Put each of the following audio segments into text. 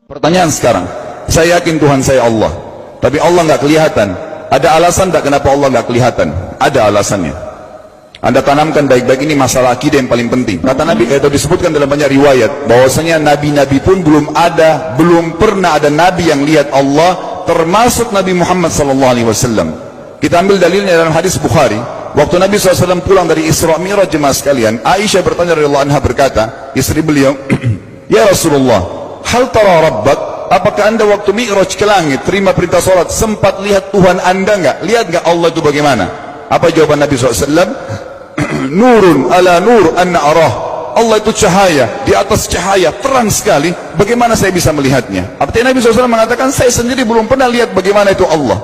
Pertanyaan sekarang, saya yakin Tuhan saya Allah, tapi Allah nggak kelihatan. Ada alasan tak kenapa Allah nggak kelihatan? Ada alasannya. Anda tanamkan baik-baik, ini masalah akidah yang paling penting. Kata Nabi, itu disebutkan dalam banyak riwayat, bahwasanya nabi-nabi pun belum pernah ada nabi yang lihat Allah, termasuk Nabi Muhammad SAW. Kita ambil dalilnya dalam hadis Bukhari. Waktu Nabi SAW pulang dari Isra Mi'raj, jemaah sekalian, Aisyah bertanya radhiyallahu anha, berkata, istri beliau, ya Rasulullah, hal tara rabbak, apakah anda waktu Mi'raj ke langit, terima perintah sholat, sempat lihat Tuhan anda enggak? Lihat enggak Allah itu bagaimana? Apa jawaban Nabi SAW? Nurun ala nur anna arah. Allah itu cahaya, di atas cahaya, terang sekali, bagaimana saya bisa melihatnya? Artinya Nabi SAW mengatakan, saya sendiri belum pernah lihat bagaimana itu Allah.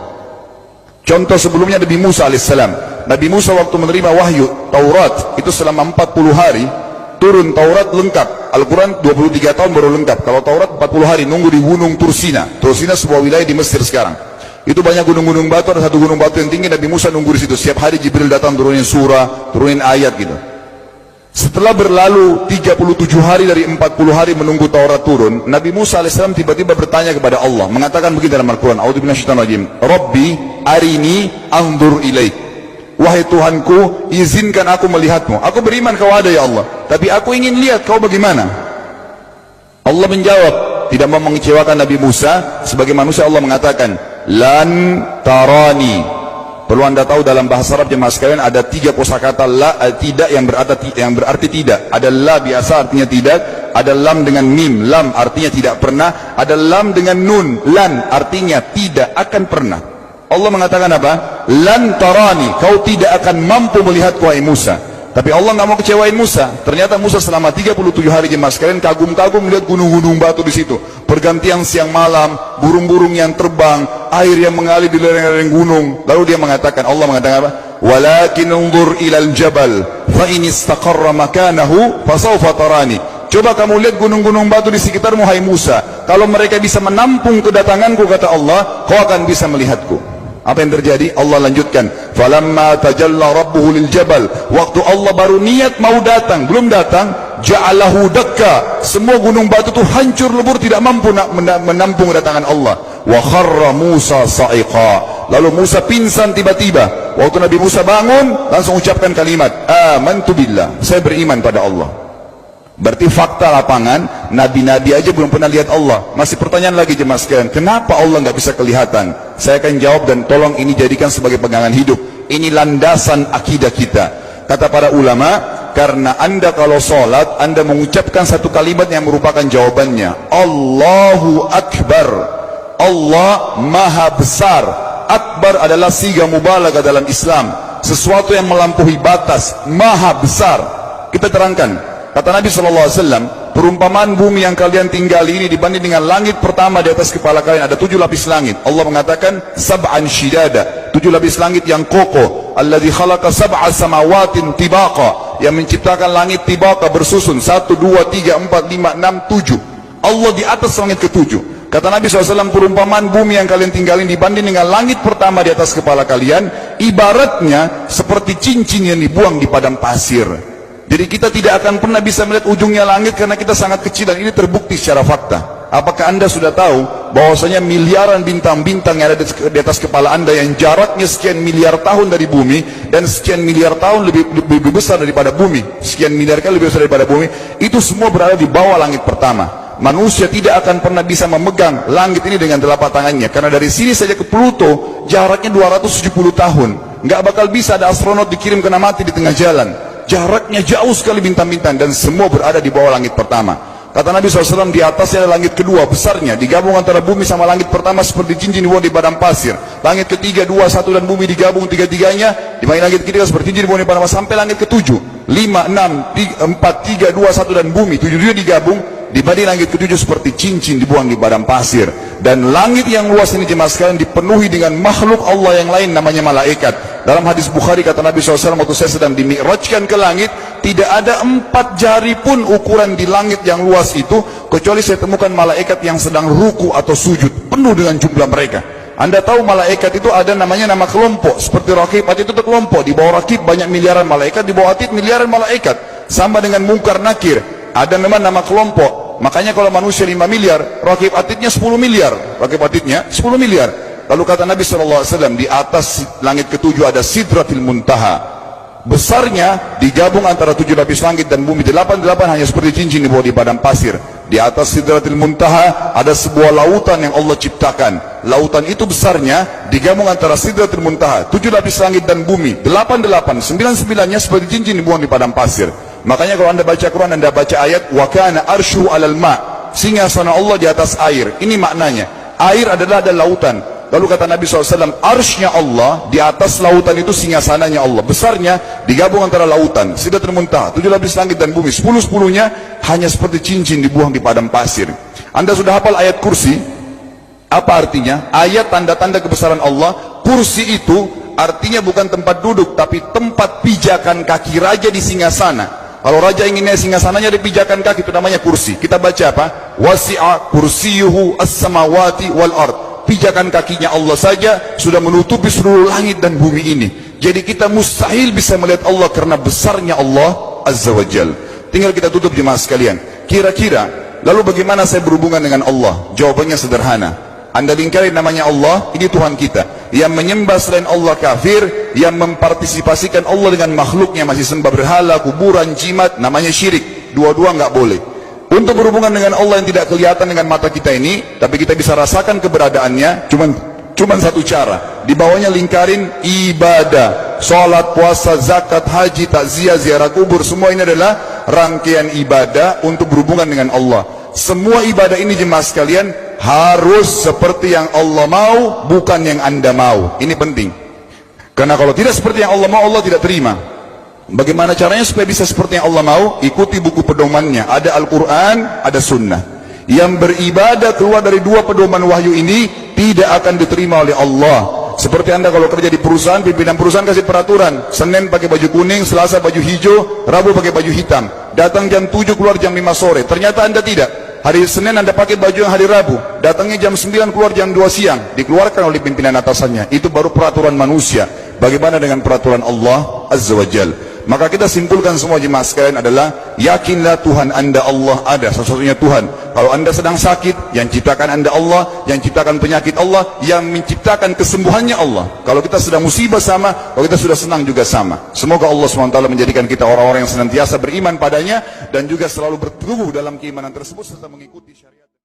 Contoh sebelumnya Nabi Musa alaihissalam. Nabi Musa waktu menerima wahyu Taurat, itu selama 40 hari, turun Taurat lengkap. Al-Quran 23 tahun baru lengkap. Kalau Taurat 40 hari nunggu di gunung Tursina. Tursina sebuah wilayah di Mesir sekarang. Itu banyak gunung-gunung batu, ada satu gunung batu yang tinggi, Nabi Musa nunggu di situ. Setiap hari Jibril datang turunin surah, turunin ayat gitu. Setelah berlalu 37 hari dari 40 hari menunggu Taurat turun, Nabi Musa alaihissalam tiba-tiba bertanya kepada Allah, mengatakan begini dalam Al-Quran, A'udzu billahi rajim, Rabbi arini anzur ilaik. Wahai Tuhanku, izinkan aku melihatmu. Aku beriman kau ada ya Allah, tapi aku ingin lihat kau bagaimana. Allah menjawab, tidak mau mengecewakan Nabi Musa. Sebagai manusia Allah mengatakan, lan tarani. Perlu anda tahu dalam bahasa Arab jemaah sekalian ada 3 kosakata la, tidak yang berarti tidak. Ada la biasa artinya tidak, ada lam dengan mim, lam artinya tidak pernah, ada lam dengan nun, lan artinya tidak akan pernah. Allah mengatakan apa? Lan tarani, kau tidak akan mampu melihatku wahai Musa. Tapi Allah nggak mau kecewain Musa. Ternyata Musa selama 37 hari jemaah sekalian kagum-kagum melihat gunung-gunung batu di situ. Pergantian siang malam, burung-burung yang terbang, air yang mengalir di lereng-lereng gunung. Lalu dia mengatakan, Allah mengatakan apa? Walakin unzur ilal jabal, fa in istaqarra makanahu fasawfa tarani. Coba kamu lihat gunung-gunung batu di sekitarmu hai Musa. Kalau mereka bisa menampung kedatanganku, kata Allah, kau akan bisa melihatku. Apa yang terjadi? Allah lanjutkan, falamma tajalla rabbuhu lil jabal, waktu Allah baru niat mau datang, belum datang, ja'alahu dakka, semua gunung batu itu hancur lebur, tidak mampu menampung kedatangan Allah. Wa kharra Musa sa'iqa, lalu Musa pingsan tiba-tiba. Waktu Nabi Musa bangun, langsung ucapkan kalimat, amantu billah, saya beriman pada Allah. Berarti fakta lapangan, nabi-nabi aja belum pernah lihat Allah. Masih pertanyaan lagi jemaah sekalian, kenapa Allah nggak bisa kelihatan? Saya akan jawab dan tolong ini jadikan sebagai pegangan hidup. Ini landasan akidah kita. Kata para ulama, karena anda kalau sholat, anda mengucapkan satu kalimat yang merupakan jawabannya. Allahu Akbar. Allah Maha Besar. Akbar adalah siga mubalaghah dalam Islam. Sesuatu yang melampaui batas, Maha Besar. Kita terangkan. Kata Nabi SAW, perumpamaan bumi yang kalian tinggali ini dibanding dengan langit pertama di atas kepala kalian, ada 7 lapis langit. Allah mengatakan, sab'an shidada, 7 lapis langit yang kokoh. Alladzi khalaqa sab'a samawatin tibaqa, yang menciptakan langit tibaqa bersusun, 1, 2, 3, 4, 5, 6, 7. Allah di atas langit ke-7. Kata Nabi SAW, perumpamaan bumi yang kalian tinggalin dibanding dengan langit pertama di atas kepala kalian, ibaratnya seperti cincin yang dibuang di padang pasir. Jadi kita tidak akan pernah bisa melihat ujungnya langit karena kita sangat kecil, dan ini terbukti secara fakta. Apakah anda sudah tahu bahwasanya miliaran bintang-bintang yang ada di atas kepala anda yang jaraknya sekian miliar tahun dari bumi, dan sekian miliar tahun lebih besar daripada bumi, sekian miliar kali lebih besar daripada bumi, itu semua berada di bawah langit pertama. Manusia tidak akan pernah bisa memegang langit ini dengan telapak tangannya, karena dari sini saja ke Pluto jaraknya 270 tahun. Nggak bakal bisa ada astronot dikirim kena mati di tengah jalan. Jaraknya jauh sekali bintang-bintang, dan semua berada di bawah langit pertama. Kata Nabi SAW, di atasnya ada langit kedua besarnya, digabung antara bumi sama langit pertama seperti cincin dibuang di padang pasir. Langit ketiga, 2, 1 dan bumi digabung tiga-tiganya, di mana langit ketiga seperti cincin dibuang di padang pasir, sampai langit ke-7, 5, 6, 4, 3, 2, 1 dan bumi 7 digabung, dibanding langit ke-7 seperti cincin dibuang di padang pasir. Dan langit yang luas ini jemaah sekalian dipenuhi dengan makhluk Allah yang lain namanya malaikat. Dalam hadis Bukhari kata Nabi SAW, waktu saya sedang dimi'rajkan ke langit, tidak ada 4 jari pun ukuran di langit yang luas itu, kecuali saya temukan malaikat yang sedang ruku atau sujud, penuh dengan jumlah mereka. Anda tahu malaikat itu ada namanya nama kelompok, seperti Rakib, Atid itu kelompok. Di bawah Rakib banyak miliaran malaikat, di bawah Atid miliaran malaikat. Sama dengan Munkar Nakir, ada nama kelompok. Makanya kalau manusia 5 miliar, rakib atidnya 10 miliar. Rakib atidnya 10 miliar. Lalu kata Nabi SAW, di atas langit ketujuh ada Sidratil Muntaha. Besarnya digabung antara 7 lapis langit dan bumi, 8 hanya seperti cincin di bawah di padang pasir. Di atas Sidratil Muntaha ada sebuah lautan yang Allah ciptakan. Lautan itu besarnya digabung antara Sidratil Muntaha, 7 lapis langit dan bumi, 8, 9-9-nya seperti cincin dibuang di padang pasir. Makanya kalau anda baca Quran, anda baca ayat wa kana arsyu 'alal ma', singgasana Allah di atas air. Ini maknanya, air adalah ada lautan. Lalu kata Nabi SAW, arsy-nya Allah di atas lautan itu singgasananya Allah. Besarnya digabung antara lautan, Sidratul Muntaha, 7 lapis langit dan bumi, 10-10-nya hanya seperti cincin dibuang di padang pasir. Anda sudah hafal ayat kursi? Apa artinya? Ayat tanda-tanda kebesaran Allah. Kursi itu artinya bukan tempat duduk, tapi tempat pijakan kaki raja di singgasana. Kalau raja inginnya singgasananya di pijakan kaki, itu namanya kursi. Kita baca apa? Wasi'a kursiyuhu as-samawati wal ard. Pijakan kakinya Allah saja sudah menutupi seluruh langit dan bumi ini. Jadi kita mustahil bisa melihat Allah karena besarnya Allah Azza wa Jal. Tinggal kita tutup jemaah sekalian. Kira-kira, lalu bagaimana saya berhubungan dengan Allah? Jawabannya sederhana. Anda lingkari namanya Allah, ini Tuhan kita. Yang menyembah selain Allah kafir, yang mempartisipasikan Allah dengan makhluknya, masih sembah berhala, kuburan, jimat, namanya syirik. Dua-dua nggak boleh. Untuk berhubungan dengan Allah yang tidak kelihatan dengan mata kita ini, tapi kita bisa rasakan keberadaannya, cuman satu cara. Di bawahnya lingkarin ibadah, salat, puasa, zakat, haji, takziah, ziarah kubur, semua ini adalah rangkaian ibadah untuk berhubungan dengan Allah. Semua ibadah ini jemaah sekalian harus seperti yang Allah mau, bukan yang Anda mau. Ini penting. Karena kalau tidak seperti yang Allah mau, Allah tidak terima. Bagaimana caranya supaya bisa seperti yang Allah mau? Ikuti buku pedomannya. Ada Al-Quran, ada Sunnah. Yang beribadah keluar dari dua pedoman wahyu ini tidak akan diterima oleh Allah. Seperti Anda kalau kerja di perusahaan, pimpinan perusahaan kasih peraturan, Senin pakai baju kuning, Selasa baju hijau, Rabu pakai baju hitam. Datang jam 7, keluar jam 5 sore. Ternyata Anda tidak. Hari Senin Anda pakai baju yang hari Rabu, datangnya jam 9, keluar jam 2 siang. Dikeluarkan oleh pimpinan atasannya. Itu baru peraturan manusia. Bagaimana dengan peraturan Allah Azza wa Jal? Maka kita simpulkan semua jemaah sekalian adalah, yakinlah Tuhan Anda Allah ada, satu-satunya Tuhan. Kalau Anda sedang sakit, yang ciptakan Anda Allah, yang ciptakan penyakit Allah, yang menciptakan kesembuhannya Allah. Kalau kita sedang musibah sama, kalau kita sudah senang juga sama. Semoga Allah SWT menjadikan kita orang-orang yang senantiasa beriman padanya, dan juga selalu berteguh dalam keimanan tersebut serta mengikuti syariat.